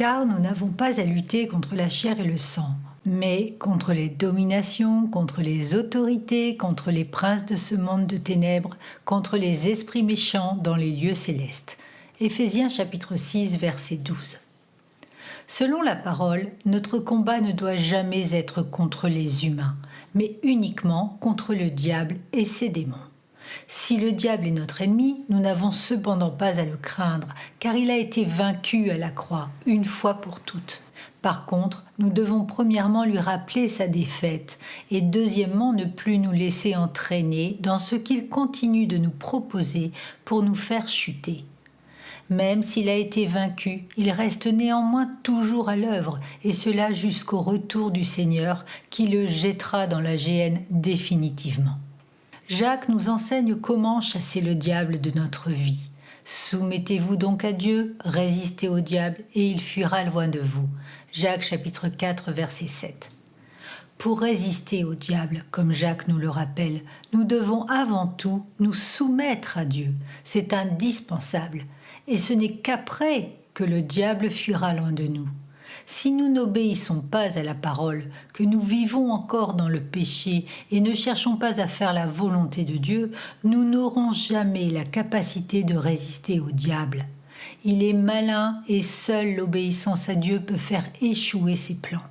Car nous n'avons pas à lutter contre la chair et le sang, mais contre les dominations, contre les autorités, contre les princes de ce monde de ténèbres, contre les esprits méchants dans les lieux célestes. Éphésiens chapitre 6, verset 12. Selon la parole, notre combat ne doit jamais être contre les humains, mais uniquement contre le diable et ses démons. Si le diable est notre ennemi, nous n'avons cependant pas à le craindre, car il a été vaincu à la croix, une fois pour toutes. Par contre, nous devons premièrement lui rappeler sa défaite, et deuxièmement ne plus nous laisser entraîner dans ce qu'il continue de nous proposer pour nous faire chuter. Même s'il a été vaincu, il reste néanmoins toujours à l'œuvre, et cela jusqu'au retour du Seigneur qui le jettera dans la géhenne définitivement. Jacques nous enseigne comment chasser le diable de notre vie. Soumettez-vous donc à Dieu, résistez au diable et il fuira loin de vous. Jacques chapitre 4 verset 7. Pour résister au diable, comme Jacques nous le rappelle, nous devons avant tout nous soumettre à Dieu. C'est indispensable. Et ce n'est qu'après que le diable fuira loin de nous. Si nous n'obéissons pas à la parole, que nous vivons encore dans le péché et ne cherchons pas à faire la volonté de Dieu, nous n'aurons jamais la capacité de résister au diable. Il est malin et seule l'obéissance à Dieu peut faire échouer ses plans.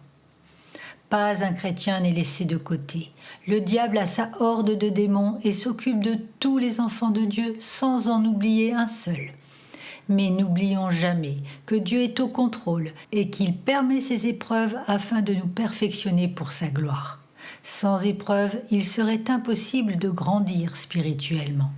Pas un chrétien n'est laissé de côté. Le diable a sa horde de démons et s'occupe de tous les enfants de Dieu sans en oublier un seul. Mais n'oublions jamais que Dieu est au contrôle et qu'il permet ces épreuves afin de nous perfectionner pour sa gloire. Sans épreuves, il serait impossible de grandir spirituellement.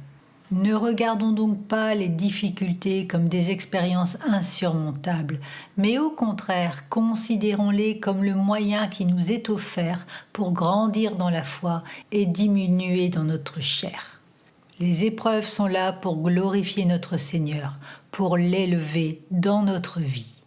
Ne regardons donc pas les difficultés comme des expériences insurmontables, mais au contraire, considérons-les comme le moyen qui nous est offert pour grandir dans la foi et diminuer dans notre chair. Les épreuves sont là pour glorifier notre Seigneur, pour l'élever dans notre vie.